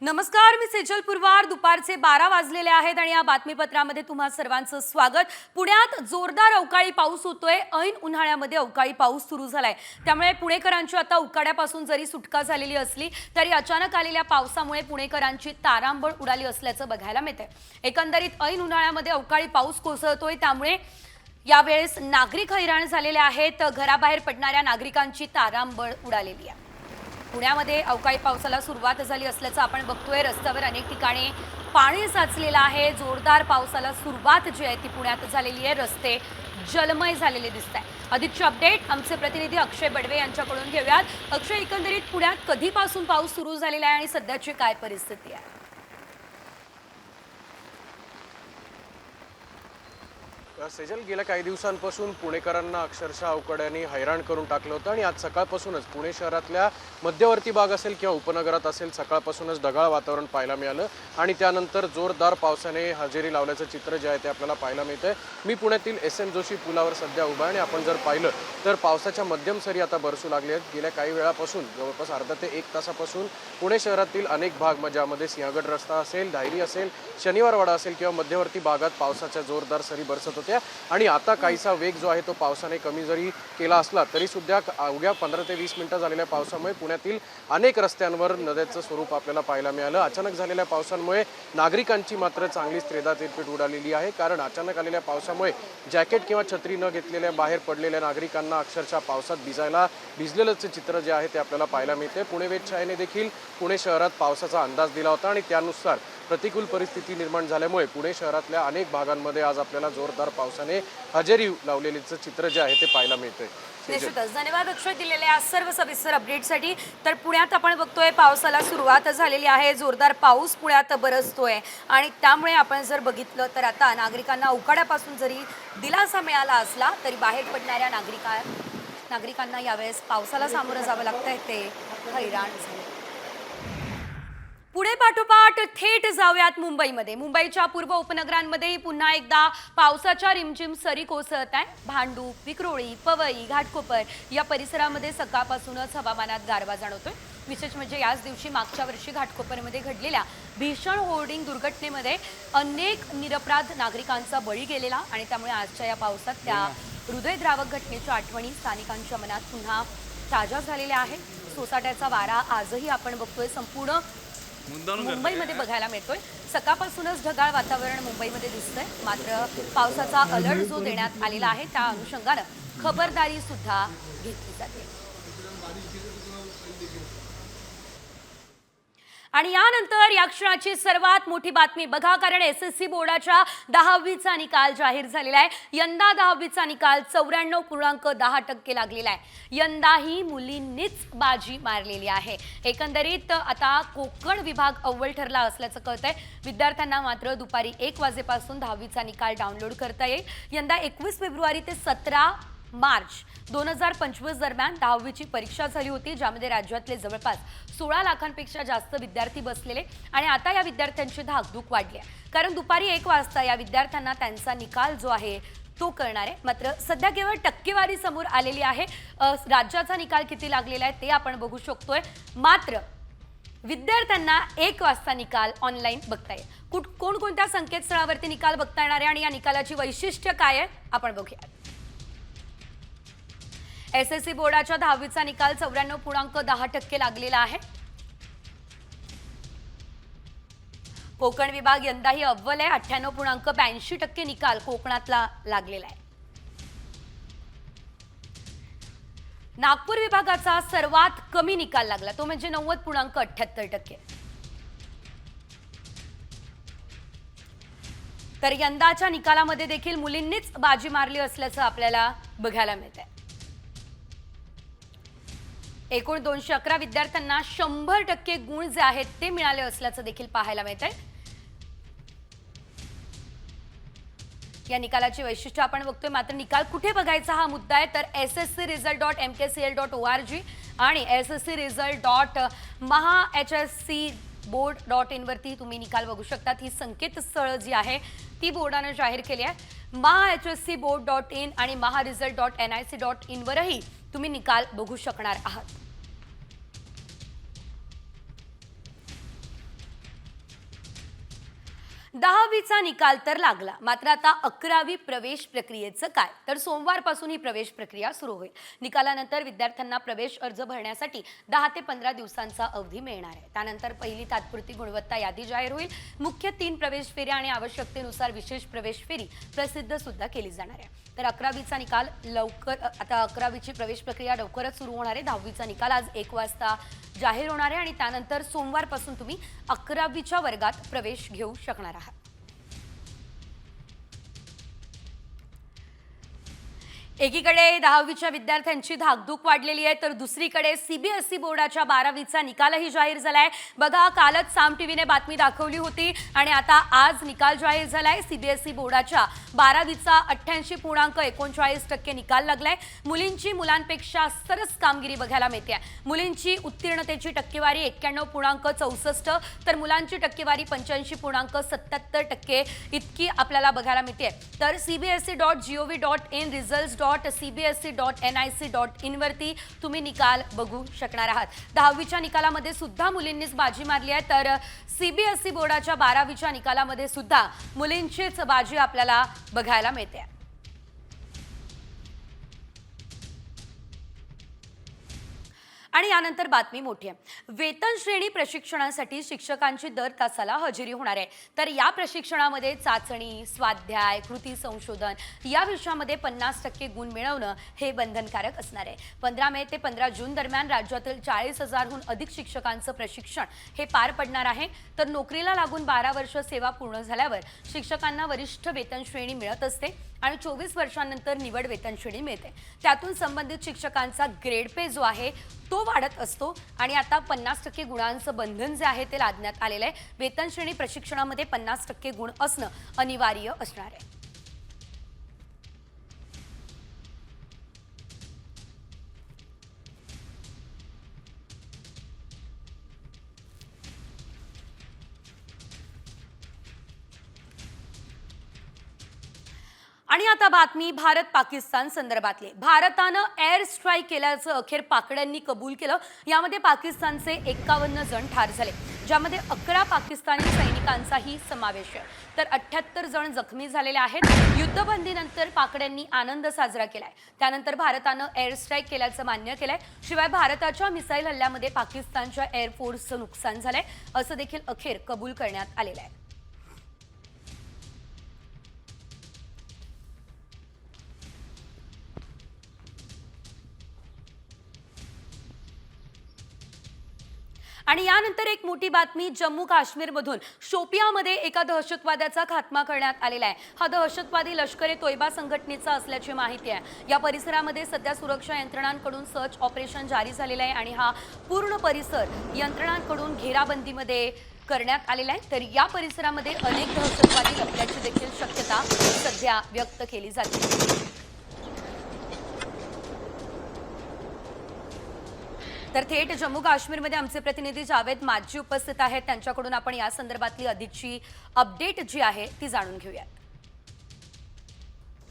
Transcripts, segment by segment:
नमस्कार, मी सेजल पुरवार. दुपारचे 12 वाजलेले आहेत आणि या बातमीपत्रामध्ये तुम्हा सर्वांचं स्वागत. पुण्यात जोरदार अवकाळी पाऊस होतोय. ऐन उन्हाळ्यामध्ये अवकाळी पाऊस सुरू झालाय. त्यामुळे पुणेकरांची आता उकाड्यापासून जरी सुटका झालेली असली तरी अचानक आलेल्या पावसामुळे पुणेकरांची तारांबळ उडाली असल्याचं बघायला मिळतंय. एकंदरीत ऐन उन्हाळ्यामध्ये अवकाळी पाऊस कोसळतोय, त्यामुळे यावेळेस नागरिक हैराण झालेले आहेत. घराबाहेर पडणाऱ्या नागरिकांची तारांबळ उडालेली आहे. पुण्यामध्ये अवकाळी पावसाला सुरुवात झाली असल्याचं आपण बघतोय. रस्त्यावर अनेक ठिकाणी पाणी साचलेलं आहे. जोरदार पावसाला सुरुवात जी आहे ती पुण्यात झालेली आहे. रस्ते जलमय झालेले दिसत आहे. अधिकचे अपडेट आमचे प्रतिनिधी अक्षय बडवे यांच्याकडून घेऊयात. अक्षय, एकंदरीत पुण्यात कधीपासून पाऊस सुरू झालेला आहे आणि सध्याची काय परिस्थिती आहे? सेजल, गेल्या काही दिवसांपासून पुणेकरांना अक्षरशः अवकाळ्याने हैराण करून टाकलं होतं आणि आज सकाळपासूनच पुणे शहरातल्या मध्यवर्ती भाग असेल किंवा उपनगरात असेल, सकाळपासूनच ढगाळ वातावरण पाहायला मिळालं आणि त्यानंतर जोरदार पावसाने हजेरी लावल्याचं चित्र जे आहे ते आपल्याला पाहायला मिळतंय. मी पुण्यातील SM जोशी पुलावर सध्या उभा आहे आणि आपण जर पाहिलं तर पावसाच्या मध्यम सरी आता बरसू लागले आहेत. गेल्या काही वेळापासून जवळपास अर्धा ते 1 तासापासून पुणे शहरातील अनेक भाग, ज्यामध्ये सिंहगड रस्ता असेल, धायरी असेल, शनिवारवाडा असेल किंवा मध्यवर्ती भागात पावसाच्या जोरदार सरी बरसत होत्या आणि आता काहीसा वेग जो आहे तो पावसाने कमी जरी केला असला तरी सुद्धा अवघ्या 15 ते 20 मिनिटं झालेल्या पावसामुळे पुण्यातील अनेक रस्त्यांवर नद्याचं स्वरूप आपल्याला पाहायला मिळालं. अचानक झालेल्या पावसामुळे नागरिकांची मात्र चांगलीच त्रेधातिरपीट उडालेली आहे, कारण अचानक आलेल्या पावसामुळे जॅकेट किंवा छत्री न घेतलेल्या बाहेर पडलेल्या नागरिकांना अक्षरशः पावसात भिजलेलंच चित्र जे आहे ते आपल्याला पाहायला मिळते. पुणे वेधशाळेने देखील पुणे शहरात पावसाचा अंदाज दिला होता आणि त्यानुसार प्रतिकूल परिस्थिती निर्माण झाल्यामुळे पुणे शहरातल्या अनेक भागांमध्ये आज आपल्याला जोरदार पावसाने हजेरी लावलेलीचं चित्र जे आहे ते पाहायला मिळतंय. निश्चितच धन्यवाद अक्षय दिलेल्या सर्व सविस्तर अपडेटसाठी. तर पुण्यात आपण बघतोय पावसाला सुरुवात झालेली आहे. जोरदार पाऊस पुण्यात बरसतोय आणि त्यामुळे आपण जर बघितलं तर आता नागरिकांना उकाड्यापासून जरी दिलासा मिळाला असला तरी बाहेर पडणाऱ्या नागरिकांना यावेळेस पावसाला सामोरं जावं लागतंय. ते हैराण झाले. पुणे पाठोपाठ थेट जाऊयात मुंबईमध्ये. मुंबईच्या पूर्व उपनगरांमध्येही पुन्हा एकदा पावसाच्या रिमझिम सरी कोसळत आहे. भांडूप, विक्रोळी, पवई, घाटकोपर या परिसरामध्ये सकाळपासूनच हवामानात गारवा जाणवतोय. विशेष म्हणजे याच दिवशी मागच्या वर्षी घाटकोपरमध्ये घडलेल्या भीषण होर्डिंग दुर्घटनेमध्ये अनेक निरपराध नागरिकांचा बळी गेलेला आणि त्यामुळे आजच्या या पावसात त्या हृदयद्रावक घटनेच्या आठवणी स्थानिकांच्या मनात पुन्हा ताज्या झालेल्या आहेत. सोसाट्याचा वारा आजही आपण बघतोय संपूर्ण मुंबईमध्ये बघायला मिळतोय. सकाळपासूनच ढगाळ वातावरण मुंबईमध्ये दिसतंय. मात्र पावसाचा अलर्ट जो देण्यात आलेला आहे त्या अनुषंगानं खबरदारी सुद्धा घेतली जाते. आणि यानंतर या क्षणाची सर्वात मोठी बातमी बघा, कारण SSC बोर्डाच्या 10वीचा निकाल जाहीर झालेला आहे. यंदा 10वीचा निकाल 94.10% लागलेला आहे. यंदाही मुलींनीच बाजी मारलेली आहे. एकंदरीत आता कोकण विभाग अव्वल ठरला असल्याचं कळतंय. विद्यार्थ्यांना मात्र दुपारी 1 वाजेपासून 10वीचा निकाल डाउनलोड करता येईल. यंदा 21 फेब्रुवारी ते 17 मार्च 2025 दरम्यान 10वीची परीक्षा झाली होती, ज्यामध्ये राज्यातले जवळपास 16 लाखांपेक्षा जास्त विद्यार्थी बसलेले आणि आता या विद्यार्थ्यांची धाकधूक वाढली आहे, कारण दुपारी 1 वाजता या विद्यार्थ्यांना त्यांचा निकाल जो आहे तो कळणार आहे. मात्र सध्या केवळ टक्केवारी समोर आलेली आहे. राज्याचा निकाल किती लागलेला आहे ते आपण बघू शकतोय. मात्र विद्यार्थ्यांना 1 वाजता निकाल ऑनलाईन बघता येईल. कोणकोणत्या संकेतस्थळावरती निकाल बघता येणार आहे आणि या निकालाची वैशिष्ट्य काय आहे आपण बघूया. SSC बोर्डाच्या 10वीचा निकाल 94.10% लागलेला आहे. कोकण विभाग यंदाही अव्वल आहे. 98.82% निकाल कोकणातला लागलेला आहे. नागपूर विभागाचा सर्वात कमी निकाल लागला, तो म्हणजे 90.78%. तर यंदाच्या निकालामध्ये देखील मुलींनीच बाजी मारली असल्याचं आपल्याला बघायला मिळतंय. एकूण 211 विद्यार्थ्यांना 100% गुण जे आहेत ते मिळाले असल्याचं देखील पाहायला मिळतंय. या निकालाची वैशिष्ट्य आपण बघतोय. मात्र निकाल कुठे बघायचा हा मुद्दा आहे, तर sscresult.mkcl.org आणि sscresult.mahhscboard.in वरती तुम्ही निकाल बघू शकता. ही संकेतस्थळ जी आहे ती बोर्डाने जाहीर केली आहे. mahhscboard.in आणि maharesult.nic.in वरही तुम्ही निकाल बघू शकणार आहात. 10वीचा निकाल तर लागला, मात्र आता 11वी प्रवेश प्रक्रियेचं काय? तर सोमवारपासून ही प्रवेश प्रक्रिया सुरू होईल. निकालानंतर विद्यार्थ्यांना प्रवेश अर्ज भरण्यासाठी 10 ते 15 दिवसांचा अवधी मिळणार आहे. त्यानंतर पहिली तात्पुरती गुणवत्ता यादी जाहीर होईल. मुख्य 3 प्रवेश फेऱ्या आणि आवश्यकतेनुसार विशेष प्रवेश फेरी प्रसिद्ध सुद्धा केली जाणार आहे. तर 11वीचा निकाल आता 11वीची प्रवेश प्रक्रिया लवकरच सुरू होणार आहे. 10वीचा निकाल आज 1 वाजता जाहीर होणार आहे आणि त्यानंतर सोमवारपासून तुम्ही 11वीच्या वर्गात प्रवेश घेऊ शकणार आहात. एकीकडे 10वीच्या विद्यार्थ्यांची धाकधूक वाढलेली आहे, तर दुसरीकडे सीबीएसई बोर्डाच्या 12वीचा निकालही जाहीर झालाय. बघा, कालच साम टीव्हीने बातमी दाखवली होती आणि आता आज निकाल जाहीर झालाय. सीबीएसई बोर्डाच्या 12वीचा 88.39% निकाल लागलाय. मुलींची मुलांपेक्षा सरस कामगिरी बघायला मिळते. मुलींची उत्तीर्णतेची टक्केवारी 91.64, तर मुलांची टक्केवारी 85.77% इतकी आपल्याला बघायला मिळते. तर cbse.gov.in results.cbse.nic.in वरती तुम्ही निकाल बघू शकणार आहात. 10वीच्या निकालामध्ये सुद्धा मुलींनीच बाजी मारली आहे, तर सीबीएसई बोर्डाच्या 12वीच्या निकालामध्ये सुद्धा मुलींचीच बाजी आपल्याला बघायला मिळते. आणि यानंतर बातमी मोठी आहे. वेतन श्रेणी प्रशिक्षणासाठी शिक्षकांची दर तासाला हजेरी होणार आहे. तर या प्रशिक्षणामध्ये चाचणी, स्वाध्याय, कृती संशोधन या विषयामध्ये 50% गुण मिळवणं हे बंधनकारक असणार आहे. 15 मे ते 15 जून दरम्यान राज्यातील 40,000हून अधिक शिक्षकांचं प्रशिक्षण हे पार पडणार आहे. तर नोकरीला लागून 12 वर्ष सेवा पूर्ण झाल्यावर शिक्षकांना वरिष्ठ वेतन श्रेणी मिळत असते आणि 24 वर्षांनंतर निवड वेतन श्रेणी मिळते. त्यातून संबंधित शिक्षकांचा ग्रेड पे जो आहे तो वाढत असतो आणि आता 50% गुणांचं बंधन जे आहे ते लादण्यात आलेलं आहे. वेतन श्रेणी प्रशिक्षणामध्ये 50% गुण असणं अनिवार्य असणार आहे. आणि आता बातमी भारत पाकिस्तान संदर्भातली. भारतानं एअर स्ट्राईक केल्याचं अखेर पाकड्यांनी कबूल केलं. यामध्ये पाकिस्तानचे 51 जण ठार झाले, ज्यामध्ये 11 पाकिस्तानी सैनिकांचाही समावेश आहे. तर 78 जण जखमी झालेले आहेत. युद्धबंदीनंतर पाकड्यांनी आनंद साजरा केलाय. त्यानंतर भारतानं एअर स्ट्राईक केल्याचं मान्य केलंय. शिवाय भारताच्या मिसाईल हल्ल्यामध्ये पाकिस्तानच्या एअरफोर्सचं नुकसान झालंय असं देखील अखेर कबूल करण्यात आलेलं आहे. आणि यानंतर एक मोठी बातमी. जम्मू काश्मीरमधून शोपियामध्ये एका दहशतवाद्याचा खात्मा करण्यात आलेला आहे. हा दहशतवादी लष्कर ए तोयबा संघटनेचा असल्याची माहिती आहे. या परिसरामध्ये सध्या सुरक्षा यंत्रणांकडून सर्च ऑपरेशन जारी झालेलं आहे आणि हा पूर्ण परिसर यंत्रणांकडून घेराबंदीमध्ये करण्यात आलेला आहे. तर या परिसरामध्ये अनेक दहशतवादी लपल्याची देखील शक्यता सध्या व्यक्त केली जाते. तर थेट जम्मू काश्मीरमध्ये आमचे प्रतिनिधी जावेद माजी उपस्थित आहेत. त्यांच्याकडून आपण या संदर्भातली अधिकची अपडेट जी आहे ती जाणून घेऊयात.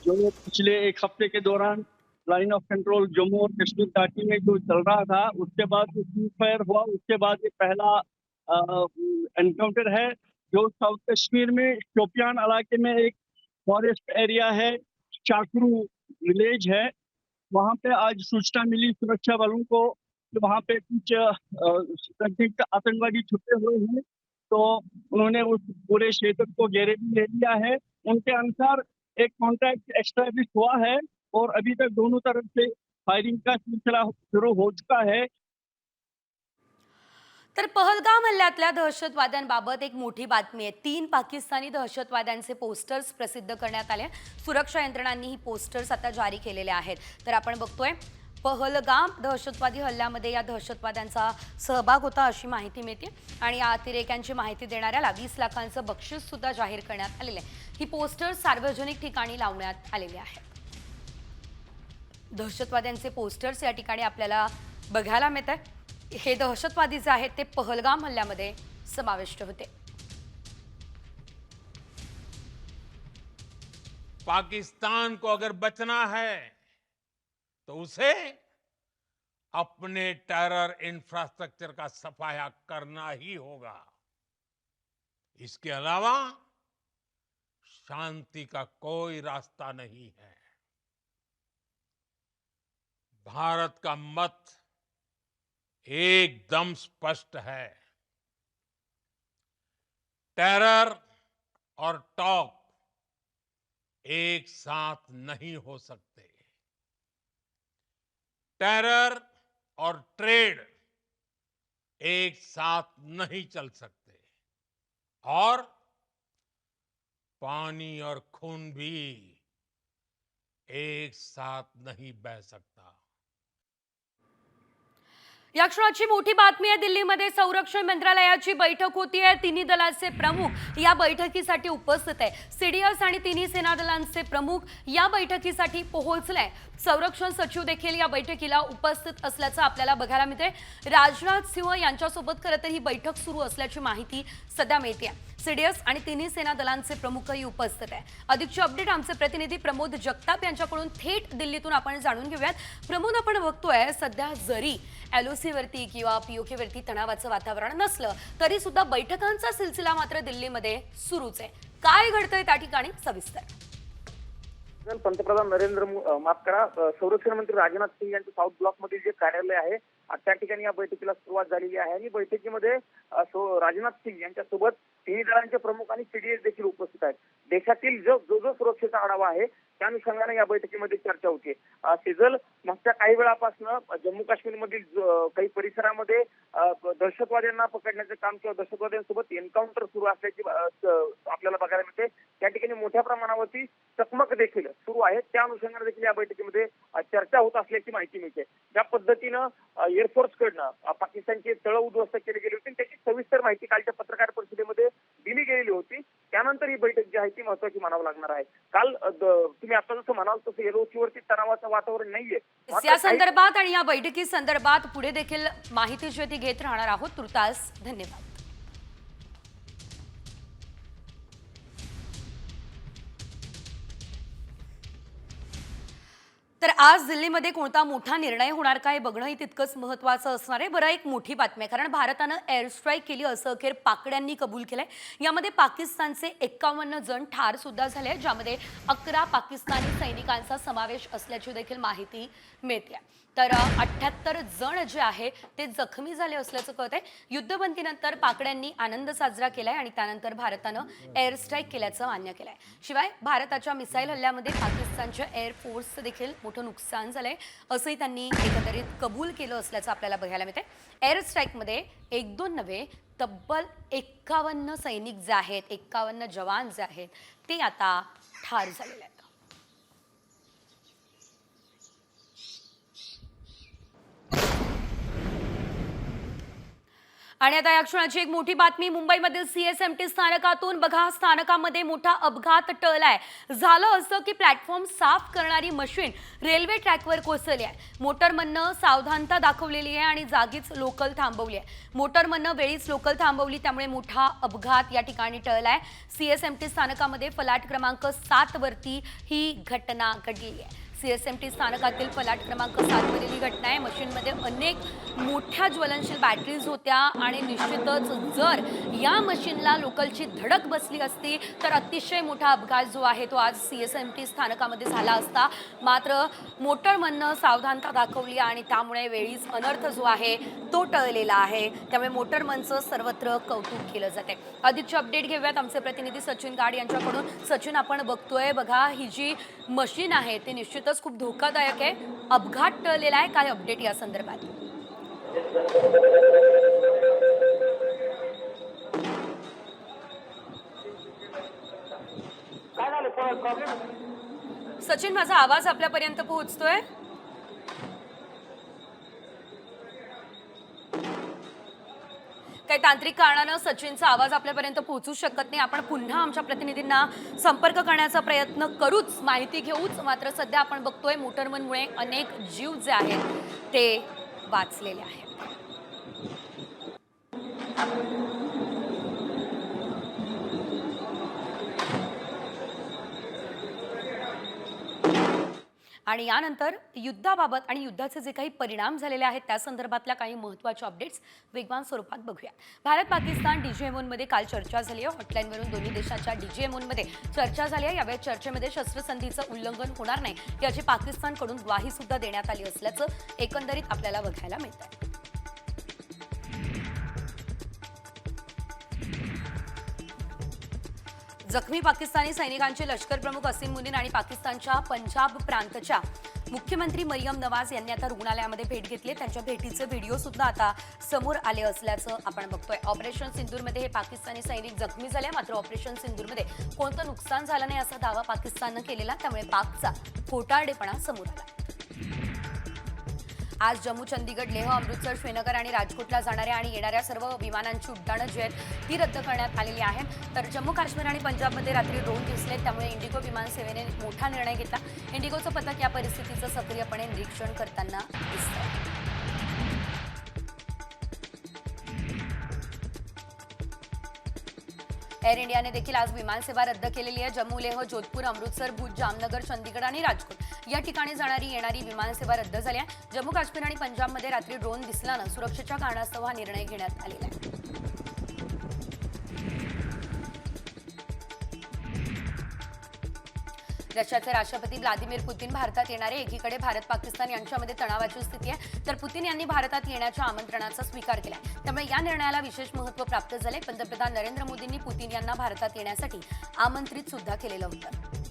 जो पिछले एक हफ्ते के दौरान लाइन ऑफ कंट्रोल जम्मू और कश्मीर घाटी में जो चल रहा था, उसके बाद जो सीज फायर हुआ, उसके बाद ये पहला एनकाउंटर है जो साउथ कश्मीर में शोपियान इलाके में एक फॉरेस्ट एरिया है, चाकरू विलेज है। वहां पे आज सूचना मिली सुरक्षा बलों को कि वहां पे कुछ संदिग्ध आतंकवादी छुपे हुए हैं, तो उन्होंने उस पूरे क्षेत्र को घेरे में ले लिया है। उनके अनुसार एक कॉन्ट्रैक्ट एस्टैब्लिश हुआ है और अभी तक दोनों तरफ से फायरिंग का सिलसिला शुरू हो चुका है। तर पहलगाम हल्ल्यातल्या दहशतवाद्यांबाबत एक मोठी बातमी आहे. 3 पाकिस्तानी दहशतवाद्यांचे पोस्टर्स प्रसिद्ध करण्यात आले. सुरक्षा यंत्रणांनी ही पोस्टर्स आता जारी केलेले आहेत. तर आपण बघतोय पहलगाम दहशतवादी हल्ल्यामध्ये या दहशतवाद्यांचा सहभाग होता अशी माहिती मिळते आणि या अतिरेक्यांची माहिती देणाऱ्याला 20 लाखांचं बक्षीस सुद्धा जाहीर करण्यात आलेले आहे. ही पोस्टर्स सार्वजनिक ठिकाणी लावण्यात आलेली आहेत. दहशतवाद्यांचे पोस्टर्स या ठिकाणी आपल्याला बघायला मिळतात. हे दहशतवादी जे आहेत ते पहलगाम हल्ल्यामध्ये समाविष्ट होते. पाकिस्तान को अगर बचना है तो उसे अपने टेरर इंफ्रास्ट्रक्चर का सफाया करना ही होगा। इसके अलावा शांति का कोई रास्ता नहीं है। भारत का मत एकदम स्पष्ट है। टेरर और टॉक एक साथ नहीं हो सकते। टेरर और ट्रेड एक साथ नहीं चल सकते और पानी और खून भी एक साथ नहीं बह सकता। या क्षणाची मोठी बातमी आहे, दिल्लीमध्ये संरक्षण मंत्रालयाची बैठक होती आहे। तिन्ही दलाचे प्रमुख या बैठकीसाठी उपस्थित आहे। सीडीएस आणि तिन्ही सेना दलांचे प्रमुख या बैठकीसाठी पोहोचले। संरक्षण सचिव देखील या बैठकीला उपस्थित असल्याचं आपल्याला बघायला मिळते। राजनाथ सिंह यांच्यासोबत खरं तर ही बैठक सुरू असल्याची माहिती सध्या मिळते। सीडीएस आणि तिन्ही सेना दलांचे प्रमुखही उपस्थित आहे। अधिकची अपडेट आमचे प्रतिनिधी प्रमोद जगताप यांच्याकडून थेट दिल्लीतून आपण जाणून घेऊयात। प्रमोद, आपण बघतोय सध्या जरी एलओसी वरती किंवा पीओके वरती तणावाचं वातावरण नसलं तरी सुद्धा बैठकांचा सिलसिला मात्र दिल्लीमध्ये सुरूच आहे। काय घडतंय त्या ठिकाणी सविस्तर? पंतप्रधान माफ करा, संरक्षण मंत्री राजनाथ सिंह यांचं साऊथ ब्लॉक मधील जे कार्यालय आहे त्या ठिकाणी या बैठकीला सुरुवात झालेली आहे आणि बैठकीमध्ये राजनाथ सिंह यांच्यासोबत तिन्ही दलांचे प्रमुख आणि सीडीएस देखील उपस्थित आहेत। देशातील जो सुरक्षेचा आढावा आहे त्या अनुषंगाने या बैठकीमध्ये चर्चा होते। सेजल, मागच्या काही वेळापासून जम्मू काश्मीरमधील काही परिसरामध्ये दहशतवाद्यांना पकडण्याचे काम किंवा दहशतवाद्यांसोबत एन्काउंटर सुरू असल्याची आपल्याला बघायला मिळते। त्या ठिकाणी मोठ्या प्रमाणावरती चकमक देखील सुरू आहे। त्या अनुषंगाने देखील या बैठकीमध्ये चर्चा होत असल्याची माहिती मिळते। ज्या पद्धतीनं एअरफोर्सकडनं पाकिस्तानचे तळ उद्ध्वस्त केले गेले होते त्याची सविस्तर माहिती कालच्या पत्रकार परिषदेमध्ये दिली गेलेली होती। त्यानंतर ही बैठक जी आहे ती महत्त्वाची मानावं लागणार आहे। काल तुम्ही आता जसं म्हणाल तसं एलओसी वरती तणावाचं वातावरण नाहीये। या संदर्भात आणि या बैठकी संदर्भात पुढे देखील माहिती जी ती घेत राहणार आहोत। तुर्तास धन्यवाद। तर आज दिल्लीमध्ये कोणता मोठा निर्णय होणार का हे बघणंही तितकंच महत्त्वाचं असणार आहे। बरं, एक मोठी बातमी आहे, कारण भारतानं एअर स्ट्राईक केली असं अखेर पाकड्यांनी कबूल केलंय। यामध्ये पाकिस्तानचे 51 जण ठार सुद्धा झाले, ज्यामध्ये 11 पाकिस्तानी सैनिकांचा समावेश असल्याची देखील माहिती मिळते। तर 78 जण जे आहे ते जखमी झाले असल्याचं कळतंय। युद्धबंदीनंतर पाकड्यांनी आनंद साजरा केलाय आणि त्यानंतर भारतानं एअर स्ट्राईक केल्याचं मान्य केलंय। शिवाय भारताच्या मिसाईल हल्ल्यामध्ये पाकिस्तानच्या एअर फोर्सचं देखील मोठं नुकसान झालंय असंही त्यांनी एकंदरीत कबूल केलं असल्याचं आपल्याला बघायला मिळतंय। एअर स्ट्राईकमध्ये 1-2 नव्हे, तब्बल 51 सैनिक जे आहेत, 51 जवान जे आहेत ते आता ठार झालेले आहेत। आणि आता या क्षणाची एक मोठी बातमी मुंबईमधील सीएसएमटी स्थानकातून बघा, स्थानकामध्ये मोठा अपघात टळलाय। झालं असं की प्लॅटफॉर्म साफ करणारी मशीन रेल्वे ट्रॅकवर कोसळली आहे। मोटरमननं सावधानता दाखवलेली आहे आणि जागीच लोकल थांबवली आहे। मोटरमननं वेळीच लोकल थांबवली, त्यामुळे मोठा अपघात या ठिकाणी टळलाय। सीएसएमटी स्थानकामध्ये फलाट क्रमांक 7 वरती ही घटना घडली आहे। सीएसएमटी स्थानकातील फलाट क्रमांक 7 वरील ही घटना आहे। मशीनमध्ये अनेक मोठ्या ज्वलनशील बॅटरीज होत्या आणि निश्चितच जर या मशीनला लोकलची धडक बसली असती तर अतिशय मोठा अपघात जो आहे तो आज सीएसएमटी स्थानकामध्ये झाला असता। मात्र मोटरमननं सावधानता दाखवली आणि त्यामुळे वेळीच अनर्थ जो आहे तो टळलेला आहे। त्यामुळे मोटरमनचं सर्वत्र कौतुक केलं जाते। अधिकची अपडेट घेऊयात आमचे प्रतिनिधी सचिन गाड यांच्याकडून। सचिन, आपण बघतोय बघा, ही जी मशीन आहे ती निश्चितच खूप धोकादायक आहे। अपघात टळलेला आहे, काय अपडेट या संदर्भात? सचिन, माझा आवाज आपल्यापर्यंत पोहोचतोय? काही तांत्रिक कारणानं सचिनचा आवाज आपल्यापर्यंत पोहोचू शकत नाही। आपण पुन्हा आमच्या प्रतिनिधींना संपर्क करण्याचा प्रयत्न करूच, माहिती घेऊच। मात्र सध्या आपण बघतोय मोटरमनमुळे अनेक जीव जे आहेत ते वाचलेले आहेत। आणि यानंतर युद्धाबाबत आणि युद्धाचे जे काही परिणाम झालेले आहेत त्या संदर्भातल्या काही महत्त्वाच्या अपडेट्स वेगवान स्वरूपात बघूया. भारत पाकिस्तान डीजीएमओमध्ये काल चर्चा झाली आहे. हॉटलाईनवरून दोन्ही देशाच्या डीजीएमओमध्ये चर्चा झाली आहे. यावेळी चर्चेमध्ये शस्त्रसंधीचं उल्लंघन होणार नाही याची पाकिस्तानकडून ग्वाही सुद्धा देण्यात आली असल्याचं एकंदरीत आपल्याला बघायला मिळतंय. जखमी पाकिस्तानी सैनिकांचे लष्कर प्रमुख असीम मुनीर आणि पाकिस्तानच्या पंजाब प्रांतच्या मुख्यमंत्री मरियम नवाज यांनी आता रुग्णालयामध्ये भेट घेतली. त्यांच्या भेटीचे व्हिडिओ सुद्धा आता समोर आले असल्याचं आपण बघतोय. ऑपरेशन सिंदूरमध्ये हे पाकिस्तानी सैनिक जखमी झाले, मात्र ऑपरेशन सिंदूरमध्ये कोणतं नुकसान झालं नाही असा दावा पाकिस्ताननं केलेला, त्यामुळे पाकचा खोटारडेपणा समोर आला. आज जम्मू, चंदीगड, लेह, अमृतसर, श्रीनगर आणि राजकोटला जाणाऱ्या आणि येणाऱ्या सर्व विमानांची उड्डाणं जी आहेत ती रद्द करण्यात आलेली आहेत. तर जम्मू काश्मीर आणि पंजाबमध्ये रात्री ड्रोन दिसले, त्यामुळे इंडिगो विमान सेवेने मोठा निर्णय घेतला. इंडिगोचं पथक या परिस्थितीचं सक्रियपणे निरीक्षण करताना दिसतंय. एअर इंडियाने देखील आज विमानसेवा रद्द केलेली आहे. जम्मू, लेह, जोधपूर, अमृतसर, भुज, जामनगर, चंदीगड आणि राजकोट या ठिकाणी जाणारी येणारी विमानसेवा रद्द झाली आहे. जम्मू काश्मीर आणि पंजाबमध्ये रात्री ड्रोन दिसल्यानं सुरक्षेच्या कारणास्तव हा निर्णय घेण्यात आलेला आहे. रशियाचे राष्ट्रपती व्लादिमीर पुतीन भारतात येणारे. एकीकडे भारत पाकिस्तान यांच्यामध्ये तणावाची स्थिती आहे, तर पुतीन यांनी भारतात येण्याच्या आमंत्रणाचा स्वीकार केला. त्यामुळे या निर्णयाला विशेष महत्त्व प्राप्त झाले. पंतप्रधान नरेंद्र मोदींनी पुतीन यांना भारतात येण्यासाठी आमंत्रित सुद्धा केलेलं होतं.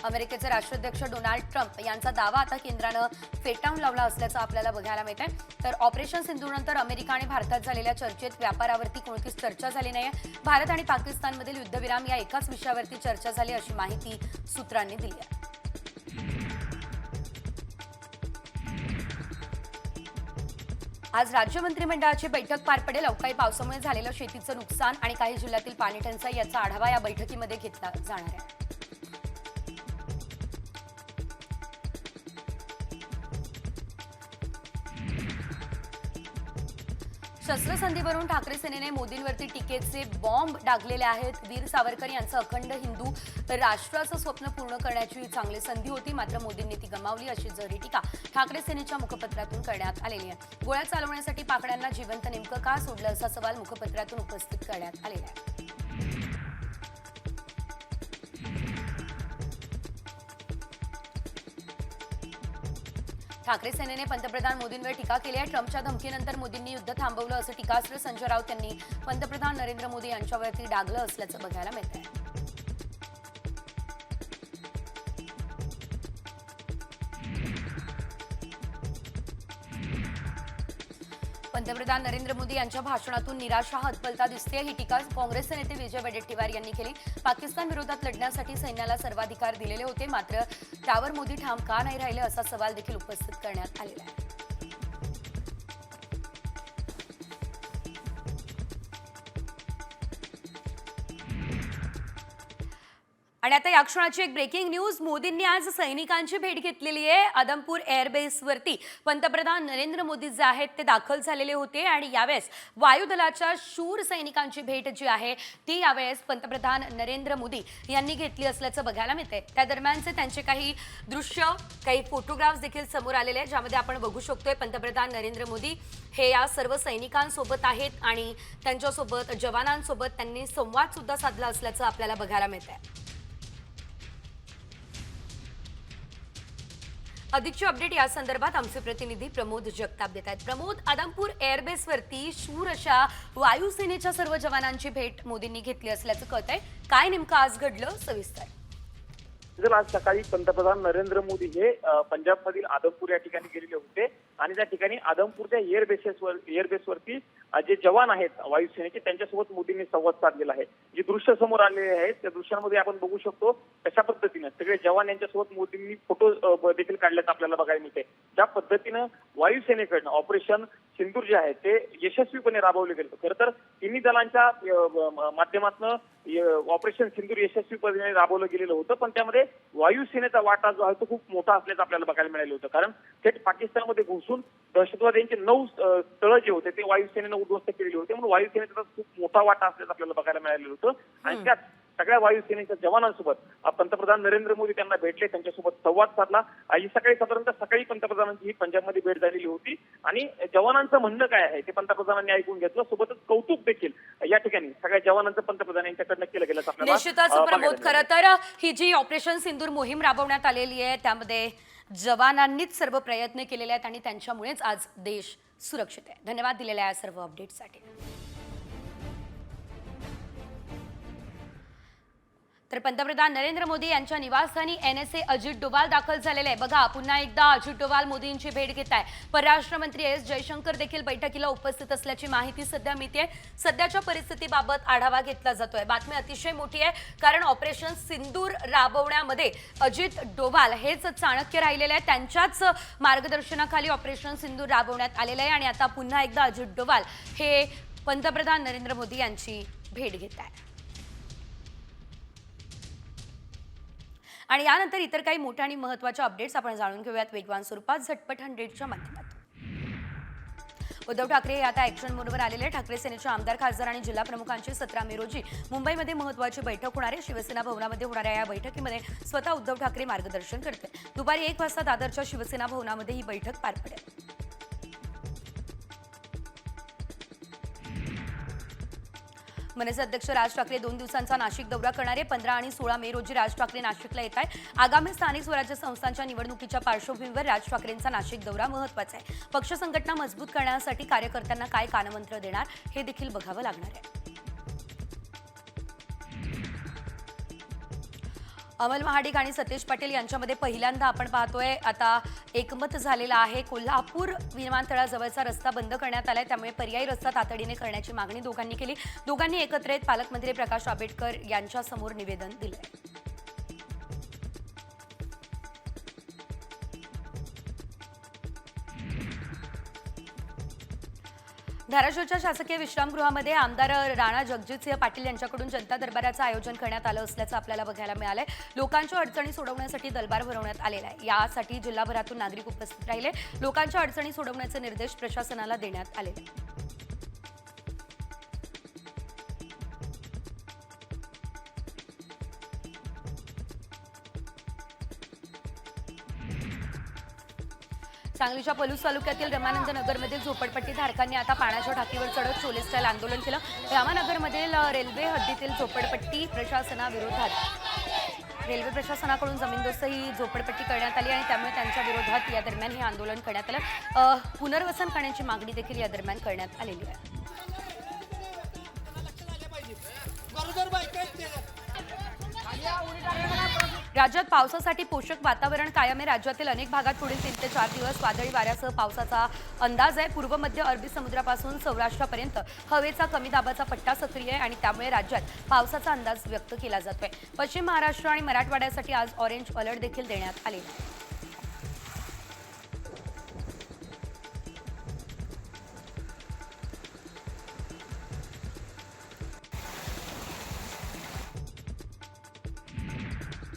अमेरिकेचे राष्ट्राध्यक्ष डोनाल्ड ट्रम्प यांचा दावा आता केंद्रानं फेटाळून लावला असल्याचं आपल्याला बघायला मिळत आहे. तर ऑपरेशन सिंधूनंतर अमेरिका आणि भारतात झालेल्या चर्चेत व्यापारावरती कोणतीच चर्चा झाली नाही. भारत आणि पाकिस्तानमधील युद्धविराम या एकाच विषयावरती चर्चा झाली अशी माहिती सूत्रांनी दिली आहे. आज राज्य मंत्रिमंडळाची बैठक पार पडेल. अवकाळी पावसामुळे झालेलं शेतीचं नुकसान आणि काही जिल्ह्यातील पाणी टंचाई याचा आढावा या बैठकीमध्ये घेतला जाणार आहे. शस्त्रसंधीवरून ठाकरे सेनेने मोदींवरती टीकेचे बॉम्ब डागलेले आहेत. वीर सावरकर यांचं अखंड हिंदू राष्ट्राचं स्वप्न पूर्ण करण्याची चांगली संधी होती, मात्र मोदींनी ती गमावली अशी जरी टीका ठाकरे सेनेच्या मुखपत्रातून करण्यात आलेली आहे. गोळ्या चालवण्यासाठी पाकड्यांना जिवंत नेमकं का सोडलं असा सवाल मुखपत्रातून उपस्थित करण्यात आलेला आहे. ठाकरे सेनेने पंतप्रधान मोदींवर टीका केली आहे. ट्रम्पच्या धमकीनंतर मोदींनी युद्ध थांबवलं असं टीकास्त्र संजय राऊत यांनी पंतप्रधान नरेंद्र मोदी यांच्यावरती डागलं असल्याचं बघायला मिळत आहे. पंतप्रधान नरेंद्र मोदी यांच्या भाषणातून निराशा हतबलता दिसते. ही टीका काँग्रेसचे नेते विजय वडेट्टीवार यांनी केली. पाकिस्तान विरोधात लढण्यासाठी सैन्याला सर्वाधिकार दिलेले होते, मात्र त्यावर मोदी ठाम का नाही राहिले असा सवाल देखील उपस्थित करण्यात आलेला आहे. आणि आता या क्षणाची एक ब्रेकिंग न्यूज. मोदींनी आज सैनिकांची भेट घेतलेली आहे. आदमपूर एअरबेसवरती पंतप्रधान नरेंद्र मोदी जे आहेत ते दाखल झालेले होते आणि यावेळेस वायुदलाच्या शूर सैनिकांची भेट जी आहे ती यावेळेस पंतप्रधान नरेंद्र मोदी यांनी घेतली असल्याचं बघायला मिळतंय. त्या दरम्यानचे त्यांचे काही दृश्य, काही फोटोग्राफ्स देखील समोर आलेले आहेत, ज्यामध्ये आपण बघू शकतोय पंतप्रधान नरेंद्र मोदी हे या सर्व सैनिकांसोबत आहेत आणि त्यांच्यासोबत जवानांसोबत त्यांनी संवाद सुद्धा साधला असल्याचं आपल्याला बघायला मिळतंय. अधिकची अपडेट या संदर्भात आमचे प्रतिनिधी प्रमोद जगताप देत आहेत. प्रमोद, आदमपूर एअरबेसवरती शूर अशा वायुसेनेच्या सर्व जवानांची भेट मोदींनी घेतली असल्याचं कळतंय. काय नेमकं आज घडलं, सविस्तर? आज सकाळी पंतप्रधान नरेंद्र मोदी हे पंजाबमधील आदमपूर या ठिकाणी गेलेले होते आणि त्या ठिकाणी आदमपूरच्या एअरबेसवरती जे जवान आहेत वायुसेनेचे त्यांच्यासोबत मोदींनी संवाद साधलेला आहे. जे दृश्य समोर आलेले आहेत त्या दृश्यांमध्ये आपण बघू शकतो कशा पद्धतीनं सगळे जवान यांच्यासोबत मोदींनी फोटो देखील काढल्याचं आपल्याला बघायला मिळते. ज्या पद्धतीनं वायुसेनेकडनं ऑपरेशन सिंदूर जे आहे ते यशस्वीपणे राबवले गेले. खरं तर तिन्ही दलांच्या माध्यमातून ऑपरेशन सिंदूर यशस्वीपणे राबवलं गेलेलं होतं, पण त्यामध्ये वायुसेनेचा वाटा जो आहे तो खूप मोठा असल्याचं आपल्याला बघायला मिळालं होतं. कारण थेट पाकिस्तानमध्ये घुसून दहशतवाद्यांचे 9 तळ जे होते ते वायुसेनेनं उद्ध्वस्त केलेले होते, म्हणून वायुसेनेचा खूप मोठा वाटा असल्याचं आपल्याला बघायला मिळालेलं होतं. आणि त्यात सगळ्या वायुसेनेच्या जवानांसोबत पंतप्रधान नरेंद्र मोदी त्यांना भेटले, त्यांच्यासोबत संवाद साधला. ही सकाळी साधारणतः सकाळी पंतप्रधानांची ही पंजाबमध्ये भेट झालेली होती आणि जवानांचं म्हणणं काय आहे ते पंतप्रधानांनी ऐकून घेतलं. सोबतच कौतुक देखील या ठिकाणी सगळ्या जवानांचं पंतप्रधान यांच्याकडनं केलं गेलं आपल्याला निश्चितच प्रमोद, खरं तर ही जी ऑपरेशन सिंदूर मोहीम राबवण्यात आलेली आहे त्यामध्ये जवानांनीच सर्व प्रयत्न केलेले आहेत आणि त्यांच्यामुळेच आज देश सुरक्षित आहे. धन्यवाद दिलेल्या या सर्व अपडेटसाठी. तर पंतप्रधान नरेंद्र मोदी यांच्या निवासस्थानी NSA अजित डोवाल दाखल झालेले आहे. बघा, पुन्हा एकदा अजित डोवाल मोदींची भेट घेत आहे. परराष्ट्र मंत्री S जयशंकर देखील बैठकीला उपस्थित असल्याची माहिती सध्या मिळते. सध्याच्या परिस्थितीबाबत आढावा घेतला जातोय. बातमी अतिशय मोठी आहे, कारण ऑपरेशन सिंदूर राबवण्यामध्ये अजित डोवाल हेच चाणक्य राहिलेले आहेत. त्यांच्याच मार्गदर्शनाखाली ऑपरेशन सिंदूर राबवण्यात आलेलं आहे आणि आता पुन्हा एकदा अजित डोवाल हे पंतप्रधान नरेंद्र मोदी यांची भेट घेत आहे. आणि यानंतर इतर काही मोठ्या आणि महत्त्वाच्या अपडेट्स आपण जाणून घेऊयात वेगवान स्वरूपात झटपट 100च्या माध्यमातून. उद्धव ठाकरे हे आता ॲक्शन मोडवर आलेले. ठाकरे सेनेच्या आमदार, खासदार आणि जिल्हा प्रमुखांची 17 मे रोजी मुंबईमध्ये महत्त्वाची बैठक होणार आहे. शिवसेना भवनामध्ये होणाऱ्या या बैठकीमध्ये स्वतः उद्धव ठाकरे मार्गदर्शन करतील. दुपारी 1 वाजता दादरच्या शिवसेना भवनामध्ये ही बैठक पार पडेल. मनसे अध्यक्ष राज ठाकरे 2 दिवसांचा नाशिक दौरा करणार आहे. 15 आणि 16 मे रोजी राज ठाकरे नाशिकला येत आहे. आगामी स्थानिक स्वराज्य संस्थांच्या निवडणुकीच्या पार्श्वभूमीवर राज ठाकरेंचा नाशिक दौरा महत्त्वाचा आहे. पक्ष संघटना मजबूत करण्यासाठी कार्यकर्त्यांना काय कानमंत्र देणार हे देखील बघावं लागणार आहे. अमल महाडिक आणि सतेज पाटील यांच्यामध्ये पहिल्यांदा आपण पाहतोय आता एकमत झालेलं आहे. कोल्हापूर विमानतळाजवळचा रस्ता बंद करण्यात आलाय, त्यामुळे पर्यायी रस्ता तातडीने करण्याची मागणी दोघांनी केली. दोघांनी एकत्र येत पालकमंत्री प्रकाश आंबेडकर यांच्यासमोर निवेदन दिलंय. धाराशिवच्या शासकीय विश्रामगृहामध्ये आमदार राणा जगजितसिंह पाटील यांच्याकडून जनता दरबाराचं आयोजन करण्यात आलं असल्याचं आपल्याला बघायला मिळालंय. लोकांच्या अडचणी सोडवण्यासाठी दरबार भरवण्यात आलेला आहे. यासाठी जिल्हाभरातून नागरिक उपस्थित राहिले. लोकांच्या अडचणी सोडवण्याचे निर्देश प्रशासनाला देण्यात आले. सांगलीच्या पलूस तालुक्यातील रमानंद नगरमधील झोपडपट्टी धारकांनी आता पाण्याच्या टाकीवर चढत चोले स्टाईल आंदोलन केलं. रामानगरमधील रेल्वे हद्दीतील झोपडपट्टी प्रशासनाविरोधात रेल्वे प्रशासनाकडून जमीनदोस्त ही झोपडपट्टी करण्यात आली आणि त्यामुळे त्यांच्या विरोधात या दरम्यान हे आंदोलन करण्यात आलं. पुनर्वसन करण्याची मागणी देखील या दरम्यान करण्यात आलेली आहे. राज्यात पावसासाठी पोषक वातावरण कायम आहे. राज्यातील अनेक भागात पुढील 3 ते 4 दिवस वादळी वाऱ्यासह पावसाचा अंदाज आहे. पूर्व मध्य अरबी समुद्रापासून सौराष्ट्रापर्यंत हवेचा कमी दाबाचा पट्टा सक्रिय आहे आणि त्यामुळे राज्यात पावसाचा अंदाज व्यक्त केला जातोय. पश्चिम महाराष्ट्र आणि मराठवाड्यासाठी आज ऑरेंज अलर्ट देखील देण्यात आलेला आहे.